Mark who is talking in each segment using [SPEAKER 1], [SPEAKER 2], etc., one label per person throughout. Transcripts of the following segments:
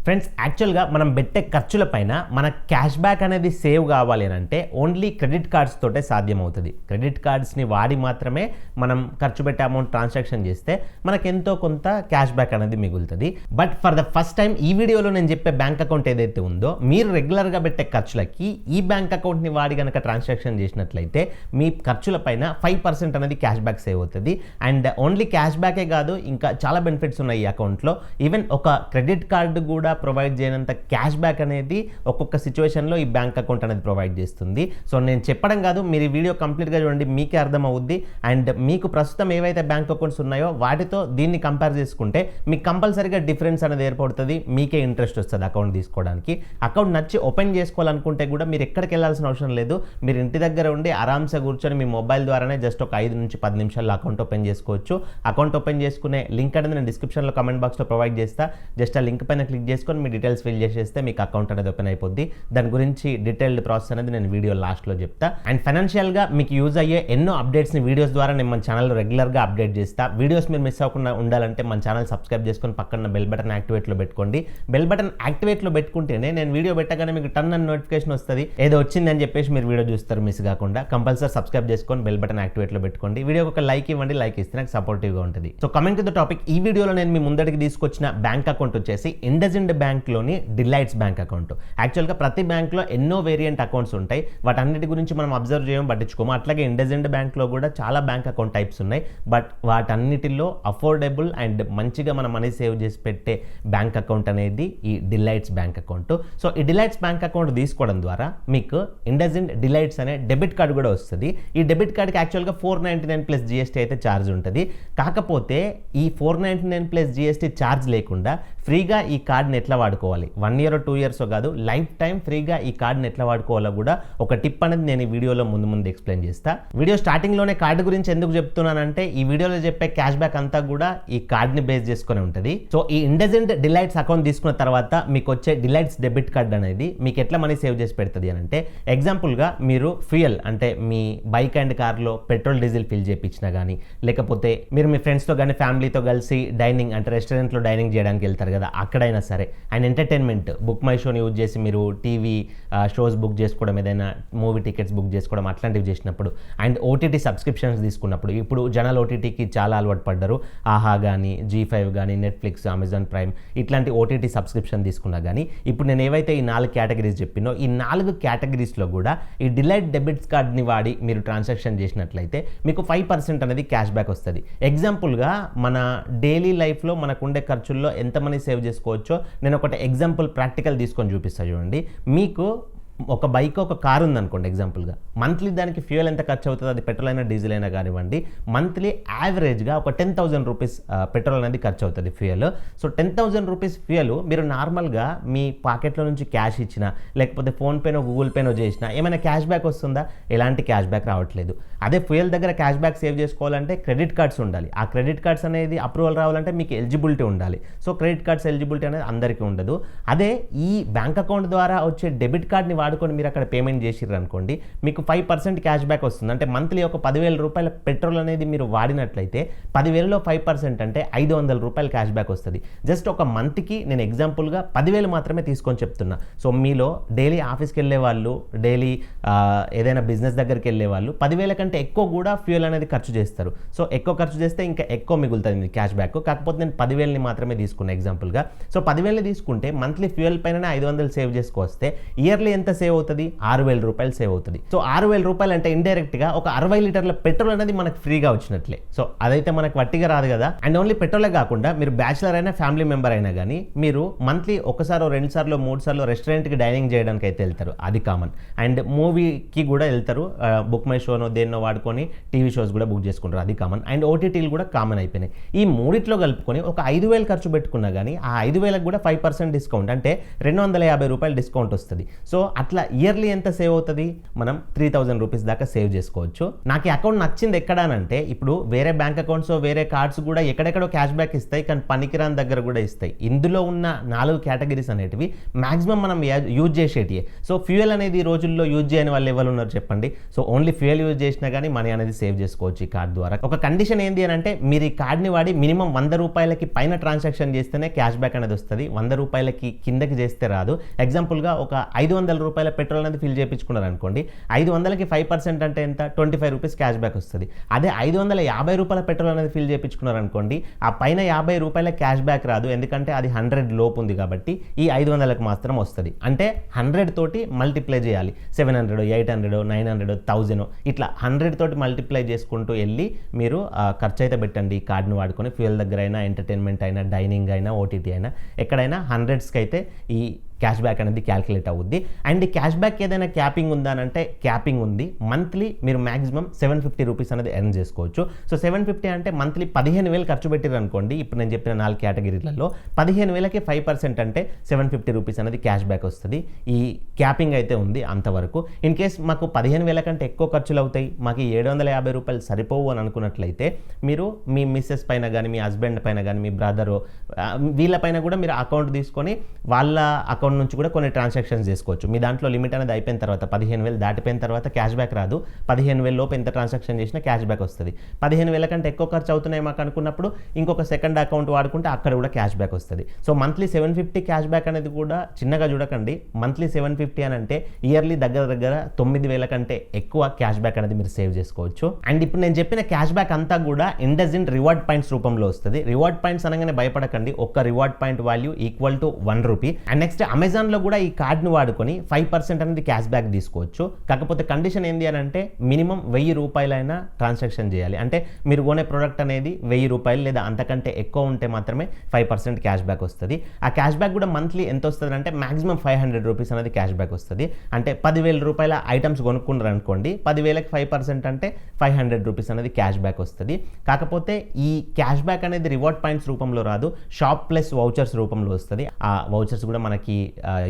[SPEAKER 1] Friends, యాక్చువల్గా మనం పెట్టే ఖర్చుల పైన మన క్యాష్ బ్యాక్ అనేది సేవ్ కావాలి అని అంటే ఓన్లీ క్రెడిట్ కార్డ్స్ తోటే సాధ్యమవుతుంది. క్రెడిట్ కార్డ్స్ని వాడి మాత్రమే మనం ఖర్చు పెట్టే అమౌంట్ ట్రాన్సాక్షన్ చేస్తే మనకు ఎంతో కొంత క్యాష్ బ్యాక్ అనేది మిగులుతుంది. But for the first time ఈ వీడియోలో నేను చెప్పే బ్యాంక్ అకౌంట్ ఏదైతే ఉందో, మీరు రెగ్యులర్గా పెట్టే ఖర్చులకి ఈ బ్యాంక్ అకౌంట్ని వాడి కనుక ట్రాన్సాక్షన్ చేసినట్లయితే మీ ఖర్చుల పైన 5% అనేది క్యాష్ బ్యాక్ సేవ్ అవుతుంది. అండ్ ఓన్లీ క్యాష్ బ్యాకే కాదు, ఇంకా చాలా బెనిఫిట్స్ ఉన్నాయి ఈ అకౌంట్లో. ఈవెన్ ఒక క్రెడిట్ కార్డు కూడా ప్రొవైడ్ చేయనంత క్యాష్ బ్యాక్ అనేది ఒక్కొక్క సిచ్యువేషన్లో ఈ బ్యాంక్ అకౌంట్ అనేది ప్రొవైడ్ చేస్తుంది. సో నేను చెప్పడం కాదు, మీరు ఈ వీడియో కంప్లీట్గా చూడండి, మీకే అర్థం అవుద్ది. అండ్ మీకు ప్రస్తుతం ఏవైతే బ్యాంక్ అకౌంట్స్ ఉన్నాయో వాటితో దీన్ని కంపేర్ చేసుకుంటే మీకు కంపల్సరీగా డిఫరెన్స్ అనేది ఏర్పడుతుంది. మీకే ఇంట్రెస్ట్ వస్తుంది అకౌంట్ తీసుకోవడానికి. అకౌంట్ నచ్చి ఓపెన్ చేసుకోవాలనుకుంటే కూడా మీరు ఎక్కడికి వెళ్ళాల్సిన అవసరం లేదు. మీరు ఇంటి దగ్గర ఉండి ఆరామ్సే కూర్చొని మీ మొబైల్ ద్వారానే జస్ట్ ఒక 5 నుంచి 10 నిమిషాల్లో అకౌంట్ ఓపెన్ చేసుకోవచ్చు. అకౌంట్ ఓపెన్ చేసుకునే లింక్ అనేది నేను డిస్క్రిప్షన్లో కమెంట్ బాక్స్లో ప్రొవైడ్ చేస్తా. జస్ట్ ఆ లింక్ పైన క్లిక్ చేసుకొని మీ డీటెయిల్స్ ఫిల్ చేసేస్తే మీకు అకౌంట్ అనేది ఓపెన్ అయిపోద్ది. దాని గురించి డీటెయిల్డ్ ప్రాసెస్ అనేది నేను వీడియో లాస్ట్లో చెప్తా. అండ్ ఫైనాన్షియల్గా మీకు యూజ్ అయ్యే ఎన్నో అప్డేట్స్ని వీడియోస్ ద్వారా నేను మన ఛానల్లో రెగ్యులర్గా అప్డేట్ చేస్తా. వీడియోస్ మీరు మిస్ అవ్వకుండా ఉండాలంటే మన ఛానల్ సబ్స్క్రైబ్ చేసుకొని పక్కన బెల్ బటన్ యాక్టివేట్లో పెట్టుకోండి. బెల్ బటన్ యాక్టివేట్లో పెట్టుకుంటేనే నేను వీడియో పెట్టగానే మీకు టన్ అని నోటిఫికేషన్ వస్తుంది. ఏదో వచ్చిందని చెప్పేసి మీరు వీడియో చూస్తారు మిస్ కాకుండా. కంపల్సరీ సబ్స్క్రైబ్ చేసుకొని బెల్ బటన్ యాక్టివేట్లో పెట్టుకోండి. వీడియోకి ఒక లైక్ ఇవ్వండి, లైక్ ఇస్తే నాకు సపోర్టివ్గా ఉంటుంది. So coming to the topic, ఈ వీడియోలో నేను మీ ముందడికి తీసుకొచ్చిన బ్యాంక్ అకౌంట్ వచ్చేసి ఇండస్ఇండ్ బ్యాంక్లోని డిలైట్స్ బ్యాంక్ అకౌంట్. యాక్చువల్గా ప్రతి బ్యాంక్లో ఎన్నో వేరియంట్ అకౌంట్స్ ఉంటాయి. వాటన్నిటి గురించి మనం అబ్జర్వ్ చేయడం పట్టించుకోము. అట్లాగే ఇండస్ఇండ్ బ్యాంక్లో కూడా చాలా బ్యాంక్ అకౌంట్ టైప్స్ ఉన్నాయి. బట్ వాటన్నిటిలో అఫోర్డబుల్ అండ్ మంచిగా మనం మనీ సేవ్ చేసి పెట్టే బ్యాంక్ అకౌంట్ అనేది ఈ డిలైట్స్ బ్యాంక్ అకౌంట్. సో ఈ డిలైట్స్ బ్యాంక్ అకౌంట్ తీసుకోవడం ద్వారా మీకు ఇండస్ఇండ్ డిలైట్స్ అనే డెబిట్ కార్డు కూడా వస్తుంది. ఈ డెబిట్ కార్డుకి యాక్చువల్గా 499 ప్లస్ జిఎస్టీ అయితే ఛార్జ్ ఉంటుంది. కాకపోతే ఈ 499 ప్లస్ జిఎస్టీ ఛార్జ్ లేకుండా ఫ్రీగా ఈ కార్డుని ఎట్లా వాడుకోవాలి, 1 year 2 years కాదు, లైఫ్ టైం ఫ్రీగా ఈ కార్డుని ఎట్లా వాడుకోవాలో కూడా ఒక టిప్ అనేది నేను ఈ వీడియోలో ముందు ఎక్స్ప్లెయిన్ చేస్తా. వీడియో స్టార్టింగ్లోనే కార్డు గురించి ఎందుకు చెప్తున్నానంటే ఈ వీడియోలో చెప్పే క్యాష్ బ్యాక్ అంతా కూడా ఈ కార్డ్ని బేస్ చేసుకుని ఉంటుంది. సో ఈ ఇండస్ఇండ్ డిలైట్స్ అకౌంట్ తీసుకున్న తర్వాత మీకు వచ్చే డిలైట్స్ డెబిట్ కార్డ్ అనేది మీకు ఎట్లా మనీ సేవ్ చేసి పెడుతుంది అని అంటే, ఎగ్జాంపుల్గా మీరు ఫ్యూయల్ అంటే మీ బైక్ అండ్ కార్లో పెట్రోల్ డీజిల్ ఫిల్ చేయించినా కానీ, లేకపోతే మీరు మీ ఫ్రెండ్స్తో కానీ ఫ్యామిలీతో కలిసి డైనింగ్ అంటే రెస్టారెంట్లో డైనింగ్ చేయడానికి వెళ్తారు కదా, అక్కడైనా సరే. అండ్ ఎంటర్టైన్మెంట్ బుక్ మై షోని యూజ్ చేసి మీరు టీవీ షోస్ బుక్ చేసుకోవడం, ఏదైనా మూవీ టికెట్స్ బుక్ చేసుకోవడం అట్లాంటివి చేసినప్పుడు, అండ్ ఓటీటీ సబ్స్క్రిప్షన్స్ తీసుకున్నప్పుడు, ఇప్పుడు జనాలు ఓటీటీకి చాలా అలవాటు పడ్డారు. ఆహా కానీ, G5 కానీ, నెట్ఫ్లిక్స్, అమెజాన్ ప్రైమ్ ఇట్లాంటి ఓటీటీ సబ్స్క్రిప్షన్ తీసుకున్నా కానీ, ఇప్పుడు నేను ఏవైతే ఈ 4 కేటగిరీస్ చెప్పినో ఈ 4 కేటగిరీస్లో కూడా ఈ డిలైట్ డెబిట్స్ కార్డ్ని వాడి మీరు ట్రాన్సాక్షన్ చేసినట్లయితే మీకు 5% అనేది క్యాష్ బ్యాక్ వస్తుంది. ఎగ్జాంపుల్గా మన డైలీ లైఫ్లో మనకు ఉండే ఖర్చుల్లో ఎంత మనీ సేవ్ చేసుకోవచ్చో నేను ఒకటి ఎగ్జాంపుల్ ప్రాక్టికల్ తీసుకొని చూపిస్తాను చూడండి. మీకు ఒక బైక్ ఒక కారు ఉందనుకోండి ఎగ్జాంపుల్గా, మంత్లీ దానికి ఫ్యూయల్ ఎంత ఖర్చు అవుతుంది, అది పెట్రోల్ అయినా డీజిల్ అయినా కానివ్వండి, మంత్లీ యావరేజ్గా ఒక 10,000 రూపీస్ పెట్రోల్ అనేది ఖర్చు అవుతుంది ఫ్యూయల్. సో 10,000 రూపీస్ ఫ్యూయల్ మీరు నార్మల్గా మీ పాకెట్లో నుంచి క్యాష్ ఇచ్చినా, లేకపోతే ఫోన్పేనో గూగుల్ పేనో చేసినా ఏమైనా క్యాష్ బ్యాక్ వస్తుందా? ఎలాంటి క్యాష్ బ్యాక్ రావట్లేదు. అదే ఫ్యూయల్ దగ్గర క్యాష్ బ్యాక్ సేవ్ చేసుకోవాలంటే క్రెడిట్ కార్డ్స్ ఉండాలి. ఆ క్రెడిట్ కార్డ్స్ అనేది అప్రూవల్ రావాలంటే మీకు ఎలిజిబిలిటీ ఉండాలి. సో క్రెడిట్ కార్డ్స్ ఎలిజిబిలిటీ అనేది అందరికీ ఉండదు. అదే ఈ బ్యాంక్ అకౌంట్ ద్వారా వచ్చే డెబిట్ కార్డ్ని వాడుకొని మీరు అక్కడ పేమెంట్ చేసిర్రు అనుకోండి, మీకు 5% క్యాష్ బ్యాక్ వస్తుంది. అంటే మంత్లీ ఒక 10,000 రూపాయల పెట్రోల్ అనేది మీరు వాడినట్లయితే 10,000లో 5% అంటే 500 రూపాయలు క్యాష్ బ్యాక్ వస్తుంది. జస్ట్ ఒక మంత్కి నేను ఎగ్జాంపుల్గా 10,000 మాత్రమే తీసుకొని చెప్తున్నా. సో మీలో డైలీ ఆఫీస్కి వెళ్ళే వాళ్ళు, డైలీ ఏదైనా బిజినెస్ దగ్గరికి వెళ్ళే వాళ్ళు 10,000 కంటే ఎక్కువ కూడా ఫ్యూయల్ అనేది ఖర్చు చేస్తారు. సో ఎక్కువ ఖర్చు చేస్తే ఇంకా ఎక్కువ మిగులుతుంది మీ క్యాష్ బ్యాక్. కాకపోతే నేను 10,000ని మాత్రమే తీసుకున్నా ఎగ్జాంపుల్గా. సో 10,000 తీసుకుంటే మంత్లీ ఫ్యూయల్ పైన 500 సేవ్ చేసుకొస్తే ఇయర్లీ ఎంత సేవ్ అవుతుంది? 6,000 రూపాయలు సేవ్ అవుతుంది. సో 6,000 రూపాయలు అంటే ఇండైరెక్ట్గా ఒక 60 లీటర్ల పెట్రోల్ అనేది మనకు ఫ్రీగా వచ్చినట్లే. సో అదైతే మనకు వట్టిగా రాదు కదా. అండ్ ఓన్లీ పెట్రోలే కాకుండా మీరు బ్యాచిలర్ అయినా ఫ్యామిలీ మెంబర్ అయినా కానీ మీరు మంత్లీ ఒకసారో 2 సార్లు 3 సార్లు రెస్టారెంట్కి డైనింగ్ చేయడానికి అయితే వెళ్తారు, అది కామన్. అండ్ మూవీకి కూడా వెళ్తారు, బుక్ మై షోనో దేన్నో వాడుకొని టీవీ షోస్ కూడా బుక్ చేసుకుంటారు, అది కామన్. అండ్ ఓటీటీలు కూడా కామన్ అయిపోయినాయి. ఈ మూడిట్లో కలుపుకొని ఒక 5,000 ఖర్చు పెట్టుకున్నా కానీ ఆ 5,000కి కూడా 5% డిస్కౌంట్ అంటే 250 రూపాయలు డిస్కౌంట్ వస్తుంది. సో అట్లా ఇయర్లీ ఎంత సేవ్ అవుతుంది, మనం 3000 రూపీస్ దాకా సేవ్ చేసుకోవచ్చు. నాకు ఈ అకౌంట్ నచ్చింది ఎక్కడానంటే, ఇప్పుడు వేరే బ్యాంక్ అకౌంట్స్ వేరే కార్డ్స్ కూడా ఎక్కడెక్కడో క్యాష్ బ్యాక్ ఇస్తాయి, కానీ పనికిరాని దగ్గర కూడా ఇస్తాయి. ఇందులో ఉన్న 4 కేటగిరీస్ అనేటివి మాక్సిమం మనం యూజ్ చేసేటివి. సో ఫ్యూయల్ అనేది ఈ రోజుల్లో యూజ్ చేయని వాళ్ళు ఎవరు ఉన్నారు చెప్పండి. సో ఓన్లీ ఫ్యూయల్ యూజ్ చేసినా కానీ మనీ అనేది సేవ్ చేసుకోవచ్చు ఈ కార్డ్ ద్వారా. ఒక కండిషన్ ఏంటి అని అంటే, మీరు ఈ కార్డ్ని వాడి మినిమం 100 రూపాయలకి పైన ట్రాన్సాక్షన్ చేస్తేనే క్యాష్ బ్యాక్ అనేది వస్తుంది. 100 రూపాయలకి కిందకి చేస్తే రాదు. ఎగ్జాంపుల్గా ఒక 500 రూపాయల పెట్రోల్ అనేది ఫిల్ చేయించుకున్నారు అనుకోండి, 500కి 5% అంటే ఎంత, 25 రూపీస్ క్యాష్ బ్యాక్ వస్తుంది. అదే 550 రూపాయల పెట్రోల్ అనేది ఫిల్ చేయించుకున్నారు అనుకోండి, ఆ పైన 50 రూపాయల క్యాష్ బ్యాక్ రాదు, ఎందుకంటే అది 100 లోపు ఉంది కాబట్టి ఈ 500కి మాత్రం వస్తుంది. అంటే 100 తోటి మల్టిప్లై చేయాలి. 700, 800, 900, 1000 ఇట్లా 100 తోటి మల్టిప్లై చేసుకుంటూ వెళ్ళి మీరు ఖర్చు అయితే పెట్టండి. ఈ కార్డును వాడుకొని ఫ్యూయల్ దగ్గర అయినా, ఎంటర్టైన్మెంట్ అయినా, డైనింగ్ అయినా, ఓటీటీ అయినా, ఎక్కడైనా 100స్కి అయితే ఈ క్యాష్ బ్యాక్ అనేది క్యాల్కులేట్ అవుద్ది. అండ్ ఈ క్యాష్ బ్యాక్ ఏదైనా క్యాపింగ్ ఉందా అంటే క్యాపింగ్ ఉంది. మంత్లీ మీరు మాక్సిమం 750 రూపీస్ అనేది ఎర్న్ చేసుకోవచ్చు. సో 750 అంటే మంత్లీ 15,000 ఖర్చు పెట్టారు అనుకోండి, ఇప్పుడు నేను చెప్పిన 4 కేటగిరీలలో 15,000కి 5% అంటే 750 రూపీస్ అనేది క్యాష్ బ్యాక్ వస్తుంది. ఈ క్యాపింగ్ అయితే ఉంది అంతవరకు. ఇన్ కేస్ మాకు 15,000 కంటే ఎక్కువ ఖర్చులు అవుతాయి, మాకు 750 రూపాయలు సరిపోవు అని అనుకున్నట్లయితే మీరు మీ మిస్సెస్ పైన కానీ, మీ హస్బెండ్ పైన కానీ, మీ బ్రదరు వీళ్ళపైన కూడా మీరు అకౌంట్ తీసుకొని వాళ్ళ అకౌంట్ నుంచి కూడా కొన్ని ట్రాన్సాక్షన్స్ చేసుకోవచ్చు. మీ దాంట్లో లిమిట్ అనేది అయిపోయిన తర్వాత 15,000 దాటిపోయిన తర్వాత క్యాష్ బ్యాక్ రాదు. 15,000 లోపు ఎంత ట్రాన్సాక్షన్ చేసినా క్యాష్ బ్యాక్ వస్తుంది. 15,000 కంటే ఎక్కువ ఖర్చు అవుతున్నాయి మాకు అనుకున్నప్పుడు ఇంకొక సెకండ్ అకౌంట్ వాడుకుంటే అక్కడ కూడా క్యాష్ బ్యాక్ వస్తుంది. సో మంత్లీ 750 క్యాష్ బ్యాక్ అనేది కూడా చిన్నగా చూడకండి. మంత్లీ 750 అని అంటే ఇయర్లీ దగ్గర 9,000 కంటే ఎక్కువ క్యాష్ బ్యాక్ అనేది మీరు సేవ్ చేసుకోవచ్చు. అండ్ ఇప్పుడు నేను చెప్పిన క్యాష్ బ్యాక్ అంతా కూడా ఇండస్ఇండ్ రివార్డ్ పాయింట్స్ రూపంలో వస్తుంది. రివార్డ్ పాయింట్స్ అనగానే భయపడకండి, ఒక్క reward point value equal to 1 rupee. And next అమెజాన్లో కూడా ఈ కార్డ్ని వాడుకొని 5% అనేది క్యాష్ బ్యాక్ తీసుకోవచ్చు. కాకపోతే కండిషన్ ఏంటి అని అంటే మినిమం 1000 రూపాయలైనా ట్రాన్సాక్షన్ చేయాలి. అంటే మీరు కొనే ప్రోడక్ట్ అనేది 1000 రూపాయలు లేదా అంతకంటే ఎక్కువ ఉంటే మాత్రమే 5% క్యాష్ బ్యాక్ వస్తుంది. ఆ క్యాష్ బ్యాక్ కూడా మంత్లీ ఎంత వస్తుంది అంటే మాక్సిమం 500 రూపీస్ అనేది క్యాష్ బ్యాక్ వస్తుంది. అంటే 10,000 రూపాయల ఐటమ్స్ కొనుక్కున్నారు అనుకోండి, 10,000కి 5% అంటే 500 రూపీస్ అనేది క్యాష్ బ్యాక్ వస్తుంది. కాకపోతే ఈ క్యాష్ బ్యాక్ అనేది రివార్డ్ పాయింట్స్ రూపంలో రాదు, షాప్ ప్లస్ వౌచర్స్ రూపంలో వస్తుంది. ఆ వౌచర్స్ కూడా మనకి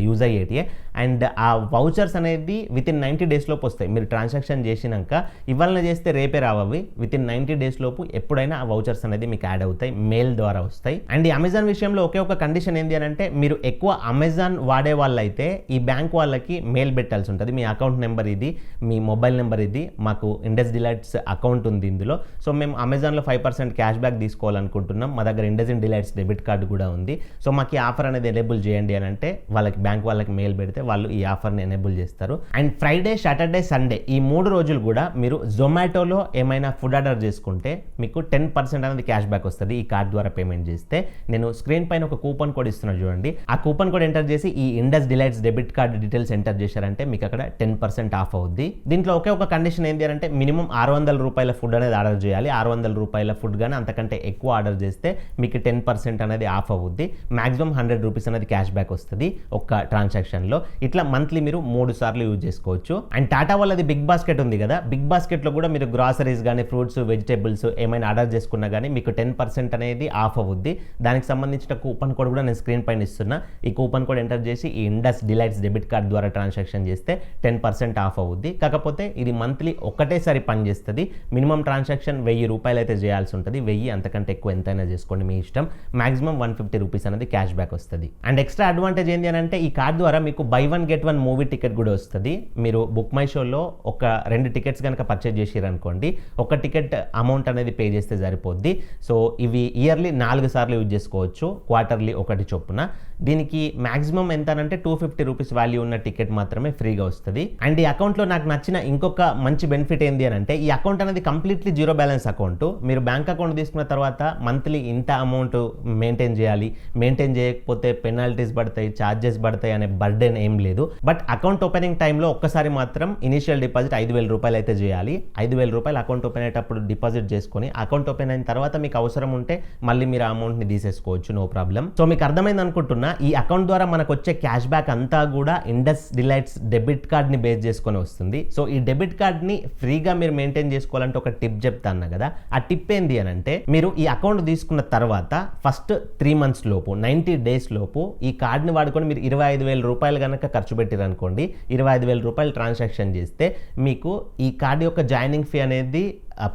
[SPEAKER 1] యూజ్ అయ్యేటియే. అండ్ ఆ వౌచర్స్ అనేది వితిన్ 90 డేస్ లోపు వస్తాయి. మీరు ట్రాన్సాక్షన్ చేసినాక ఇవాళ చేస్తే రేపే రావవి, వితిన్ 90 డేస్ లోపు ఎప్పుడైనా ఆ వౌచర్స్ అనేది మీకు యాడ్ అవుతాయి, మెయిల్ ద్వారా వస్తాయి. అండ్ ఈ అమెజాన్ విషయంలో ఒకే ఒక కండిషన్ ఏంటి అని అంటే, మీరు ఎక్కువ అమెజాన్ వాడే వాళ్ళైతే ఈ బ్యాంక్ వాళ్ళకి మెయిల్ పెట్టాల్సి ఉంటుంది. మీ అకౌంట్ నెంబర్ ఇది, మీ మొబైల్ నెంబర్ ఇది, మాకు ఇండస్ డిలైట్స్ అకౌంట్ ఉంది ఇందులో, సో మేము అమెజాన్లో 5% క్యాష్ బ్యాక్ తీసుకోవాలనుకుంటున్నాం, మా దగ్గర ఇండస్ డిలైట్స్ డెబిట్ కార్డు కూడా ఉంది, సో మాకు ఈ ఆఫర్ అనేది ఎనేబుల్ చేయండి అని అంటే వాళ్ళకి బ్యాంక్ వాళ్ళకి మెయిల్ పెడితే వాళ్ళు ఈ ఆఫర్ని ఎనేబుల్ చేస్తారు. అండ్ ఫ్రైడే, సాటర్డే, సండే ఈ 3 రోజులు కూడా మీరు జొమాటోలో ఏమైనా ఫుడ్ ఆర్డర్ చేసుకుంటే మీకు 10% అనేది క్యాష్ బ్యాక్ వస్తుంది ఈ కార్డ్ ద్వారా పేమెంట్ చేస్తే. నేను స్క్రీన్ పైన ఒక కూపన్ కోడ్ ఇస్తున్నాను చూడండి, ఆ కూపన్ కోడ్ ఎంటర్ చేసి ఈ Indus delights debit card details enter చేశారంటే మీకు అక్కడ 10% ఆఫ్ అవుద్ది. దీంట్లో ఒకే ఒక కండిషన్ ఏంటి అంటే మినిమం 600 రూపాయల ఫుడ్ అనేది ఆర్డర్ చేయాలి. 600 రూపాయల ఫుడ్ కానీ అంతకంటే ఎక్కువ ఆర్డర్ చేస్తే మీకు 10% అనేది ఆఫ్ అవుద్ది. మాక్సిమం 100 రూపీస్ అనేది క్యాష్ బ్యాక్ వస్తుంది ఒక్క ట్రాన్సాక్షన్లో. ఇట్లా మంత్లీ మీరు 3 సార్లు యూజ్ చేసుకోవచ్చు. అండ్ టాటా వాళ్ళది బిగ్ బాస్కెట్ ఉంది కదా, బిగ్ బాస్కెట్లో కూడా మీరు గ్రాసరీస్ కానీ, ఫ్రూట్స్, వెజిటేబుల్స్ ఏమైనా ఆర్డర్ చేసుకున్నా కానీ మీకు 10% అనేది ఆఫ్ అవుద్ది. దానికి సంబంధించిన కూపన్ కోడ్ కూడా నేను స్క్రీన్ పైన ఇస్తున్నా. ఈ కూపన్ కోడ్ ఎంటర్ చేసి ఈ ఇండస్ డిలైట్స్ డెబిట్ కార్డ్ ద్వారా ట్రాన్సాక్షన్ చేస్తే 10% ఆఫ్ అవుద్ది. కాకపోతే ఇది మంత్లీ ఒకటేసారి పనిచేస్తుంది. మినిమం ట్రాన్సాక్షన్ 1000 రూపాయలు అయితే చేయాల్సి ఉంటుంది. 1000 అంతకంటే ఎక్కువ ఎంతైనా చేసుకోండి మీ ఇష్టం. మాక్సిమం 150 రూపీస్ అనేది క్యాష్ బ్యాక్ వస్తుంది. అండ్ ఎక్స్ట్రా అడ్వాంటేజ్ ఏంటి అని అంటే ఈ కార్డ్ ద్వారా మీకు బై 1 get 1 మూవీ టికెట్ కూడా వస్తుంది. మీరు బుక్ మై షోలో ఒక 2 టికెట్స్ కనుక పర్చేజ్ చేసారనుకోండి, ఒక టికెట్ అమౌంట్ అనేది పే చేస్తే సరిపోద్ది. సో ఇవి ఇయర్లీ 4 సార్లు యూజ్ చేసుకోవచ్చు, క్వార్టర్లీ ఒకటి చొప్పున. దీనికి మాక్సిమం ఎంత అంటే 250 రూపీస్ వాల్యూ ఉన్న టికెట్ మాత్రమే ఫ్రీగా వస్తుంది. అండ్ ఈ అకౌంట్లో నాకు నచ్చిన ఇంకొక మంచి బెనిఫిట్ ఏంటి అని అంటే ఈ అకౌంట్ అనేది కంప్లీట్లీ జీరో బ్యాలెన్స్ అకౌంట్. మీరు బ్యాంక్ అకౌంట్ తీసుకున్న తర్వాత మంత్లీ ఇంత అమౌంట్ మెయింటైన్ చేయాలి, మెయింటైన్ చేయకపోతే పెనాల్టీస్ పడతాయి, ఛార్జెస్ పడతాయి అనే బర్డెన్ ఏం లేదు. బట్ అకౌంట్ ఓపెనింగ్ టైంలో ఒక్కసారి మాత్రం ఇనిషియల్ డిపాజిట్ 5,000 రూపాయలు అయితే చేయాలి. 5,000 రూపాయలు అకౌంట్ ఓపెన్ అయ్యేటప్పుడు డిపాజిట్ చేసుకొని అకౌంట్ ఓపెన్ అయిన తర్వాత మీకు అవసరం ఉంటే మళ్ళీ మీరు ఆ అమౌంట్ని తీసేసుకోవచ్చు, నో ప్రాబ్లం. సో మీకు అర్థమైంది అనుకుంటున్నా. ఈ అకౌంట్ ద్వారా మనకు వచ్చే క్యాష్ బ్యాక్ అంతా కూడా ఇండస్ డిలైట్స్ డెబిట్ కార్డ్ని బేస్ చేసుకొని వస్తుంది. సో ఈ డెబిట్ కార్డ్ని ఫ్రీగా మీరు మెయింటైన్ చేసుకోవాలంటే ఒక టిప్ చెప్తాను కదా, ఆ టిప్ ఏంటి అని అంటే మీరు ఈ అకౌంట్ తీసుకున్న తర్వాత ఫస్ట్ 3 months లోపు 90 days లోపు ఈ కార్డ్ని వాడుకొని వాడుకొని మీరు 25,000 రూపాయలు కనుక ఖర్చు పెట్టారనుకోండి, 25,000 రూపాయలు ట్రాన్సాక్షన్ చేస్తే మీకు ఈ కార్డు యొక్క జాయినింగ్ ఫీ అనేది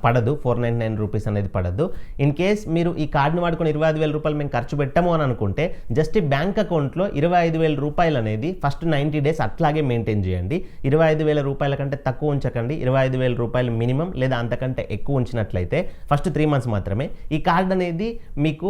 [SPEAKER 1] పడదు, 499 రూపీస్ అనేది పడదు. ఇన్ కేస్ మీరు ఈ కార్డును వాడుకొని 25,000 రూపాయలు మేము ఖర్చు పెట్టాము అని అనుకుంటే జస్ట్ ఈ బ్యాంక్ అకౌంట్లో 25,000 రూపాయలు అనేది ఫస్ట్ 90 డేస్ అట్లాగే మెయింటైన్ చేయండి. 25,000 రూపాయల కంటే తక్కువ ఉంచకండి. 25,000 రూపాయలు మినిమం లేదా అంతకంటే ఎక్కువ ఉంచినట్లయితే ఫస్ట్ 3 మంత్స్ మాత్రమే ఈ కార్డు అనేది మీకు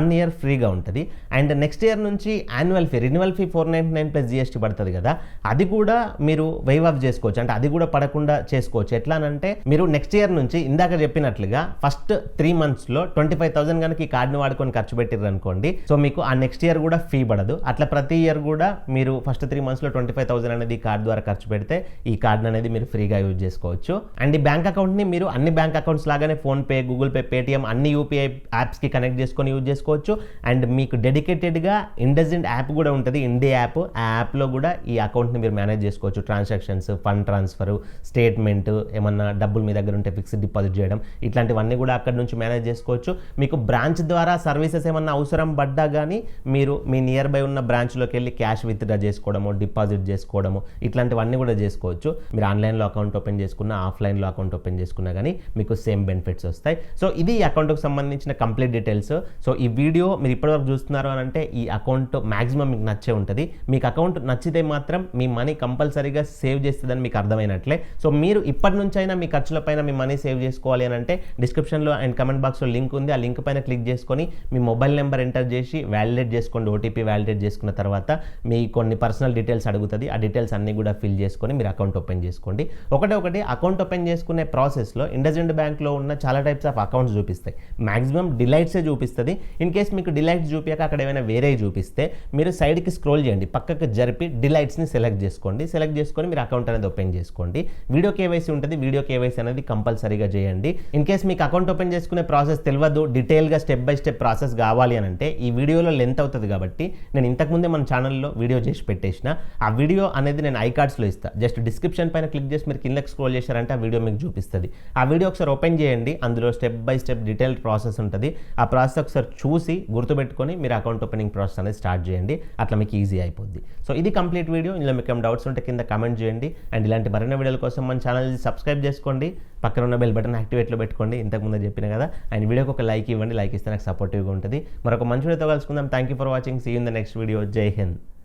[SPEAKER 1] 1 ఇయర్ ఫ్రీగా ఉంటుంది. అండ్ నెక్స్ట్ ఇయర్ నుంచి annual fee, renewal fee 499 plus GST పడుతుంది కదా, అది కూడా మీరు వైవ్ ఆఫ్ చేసుకోవచ్చు. అంటే అది కూడా పడకుండా చేసుకోవచ్చు. ఎట్లా అంటే మీరు నెక్స్ట్ ఇయర్ నుంచి ఇందాక చెప్పినట్లుగా ఫస్ట్ 3 మంత్స్లో 25,000 కనుక ఈ కార్డుని వాడుకొని ఖర్చు పెట్టారు అనుకోండి, సో మీకు ఆ నెక్స్ట్ ఇయర్ కూడా ఫీ పడదు. అట్లా ప్రతి ఇయర్ కూడా మీరు ఫస్ట్ 3 మంత్స్లో 25,000 అనేది ఈ కార్డు ద్వారా ఖర్చు పెడితే ఈ కార్డు అనేది మీరు ఫ్రీగా యూజ్ చేసుకోవచ్చు. అండ్ ఈ బ్యాంక్ అకౌంట్ని మీరు అన్ని బ్యాంక్ అకౌంట్స్ లాగానే ఫోన్పే, గూగుల్ పే, పేటిఎం అన్ని యూపీఐ యాప్స్కి కనెక్ట్ చేసుకొని యూజ్ చేసుకోవచ్చు. అండ్ మీకు డెడికేటెడ్గా ఇండస్ఇండ్ యాప్ కూడా ఉంటుంది, ఇండి యాప్. ఆ యాప్లో కూడా ఈ అకౌంట్ని మీరు మేనేజ్ చేసుకోవచ్చు. ట్రాన్సాక్షన్స్, ఫండ్ ట్రాన్స్ఫర్, స్టేట్మెంట్, ఏమన్నా డబ్బులు మీ దగ్గర ఉంటే ఫిక్స్డ్ డిపాజిట్ చేయడం, ఇట్లాంటివన్నీ కూడా అక్కడ నుంచి మేనేజ్ చేసుకోవచ్చు. మీకు బ్రాంచ్ ద్వారా సర్వీసెస్ ఏమన్నా అవసరం పడ్డా కానీ మీరు మీ నియర్ బై ఉన్న బ్రాంచ్లోకి వెళ్ళి క్యాష్ విత్డ్రా చేసుకోవడము, డిపాజిట్ చేసుకోవడము, ఇట్లాంటివన్నీ కూడా చేసుకోవచ్చు. మీరు ఆన్లైన్లో అకౌంట్ ఓపెన్ చేసుకున్నా, ఆఫ్లైన్లో అకౌంట్ ఓపెన్ చేసుకున్నా కానీ మీకు సేమ్ బెనిఫిట్స్ వస్తాయి. సో ఇది ఈ అకౌంట్కి సంబంధించిన కంప్లీట్ డీటెయిల్స్. సో ఈ వీడియో మీరు ఇప్పటివరకు చూస్తున్నారు అని అంటే ఈ అకౌంట్ మ్యాక్సిమం మీకు నచ్చే ఉంటుంది. మీకు అకౌంట్ నచ్చితే మాత్రం మీ మనీ కంపల్సరీగా సేవ్ చేస్తుందని మీకు అర్థమైనట్లే. సో మీరు ఇప్పటి నుంచైనా మీ ఖర్చులపైన మీ మనీ సేవ్ చేసుకోవాలి అని అంటే డిస్క్రిప్షన్లో అండ్ కమెంట్ బాక్స్లో లింక్ ఉంది. ఆ లింక్ పైన క్లిక్ చేసుకొని మీ మొబైల్ నెంబర్ ఎంటర్ చేసి వ్యాలిడేట్ చేసుకోండి. ఓటీపీ వ్యాలిడేట్ చేసుకున్న తర్వాత మీ కొన్ని పర్సనల్ డీటెయిల్స్ అడుగుతుంది. ఆ డీటెయిల్స్ అన్నీ కూడా ఫిల్ చేసుకొని మీరు అకౌంట్ ఓపెన్ చేసుకోండి. ఒకటి అకౌంట్ ఓపెన్ చేసుకునే ప్రాసెస్లో ఇండస్ఇండ్ బ్యాంక్లో ఉన్న చాలా టైప్స్ ఆఫ్ అకౌంట్స్ చూపిస్తాయి. మాక్సిమం డిలైట్సే చూపిస్తుంది. ఇన్ కేస్ మీకు డిలైట్స్ చూపించాక అక్కడ ఏమైనా వేరే చూపిస్తే మీరు సైడ్కి స్క్రోల్ చేయండి, పక్కకు జరిపి డిలైట్స్ని సెలెక్ట్ చేసుకోండి. సెలెక్ట్ చేసుకొని మీరు అకౌంట్ అనేది ఓపెన్ చేసుకోండి. వీడియో కేవైసీ ఉంటుంది. వీడియో కేవైసీ అనేది కంపల్సరీగా చేయండి. ఇన్ కేస్ మీకు అకౌంట్ ఓపెన్ చేసుకునే ప్రాసెస్ తెలియదు, డీటెయిల్గా స్టెప్ బై స్టెప్ ప్రాసెస్ కావాలి అని అంటే ఈ వీడియోలో లెంత్ అవుతుంది కాబట్టి నేను ఇంతకుముందే మన ఛానల్లో వీడియో చేసి పెట్టేసిన. ఆ వీడియో అనేది నేను ఐకార్డ్స్లో ఇస్తాను. జస్ట్ డిస్క్రిప్షన్ పైన క్లిక్ చేసి మీరు కిందకి స్క్రోల్ చేశారంటే ఆ వీడియో మీకు చూపిస్తుంది. ఆ వీడియో ఒకసారి ఓపెన్ చేయండి. అందులో step by step detail process ఉంటుంది. ఆ ప్రాసెస్ ఒకసారి చూసి గుర్తుపెట్టుకొని మీరు అకౌంట్ ఓపెనింగ్ ప్రాసెస్ అనేది స్టార్ట్ చేయండి. అట్లా మీకు ఈజీ అయిపోద్ది. సో ఇది కంప్లీట్ వీడియో. ఇందులో మీకు ఏమైనా డౌట్స్ ఉంటే కింద కామెంట్ చేయండి. అండ్ ఇలాంటి మరిన్ని వీడియోల కోసం మన ఛానల్ సబ్స్క్రైబ్ చేసుకోండి. పక్కన ఉన్న బెల్ బటన్ యాక్టివేట్లో పెట్టుకోండి. ఇంతకుముందే చెప్పిన కదా. అండ్ వీడియోకి ఒక లైక్ ఇవ్వండి. లైక్ ఇస్తే నాకు సపోర్టివ్గా ఉంటుంది. మరొక మంచి వీడియోతో కలుసుకుందాం. Thank you for watching. See you in the next video. జై హింద్.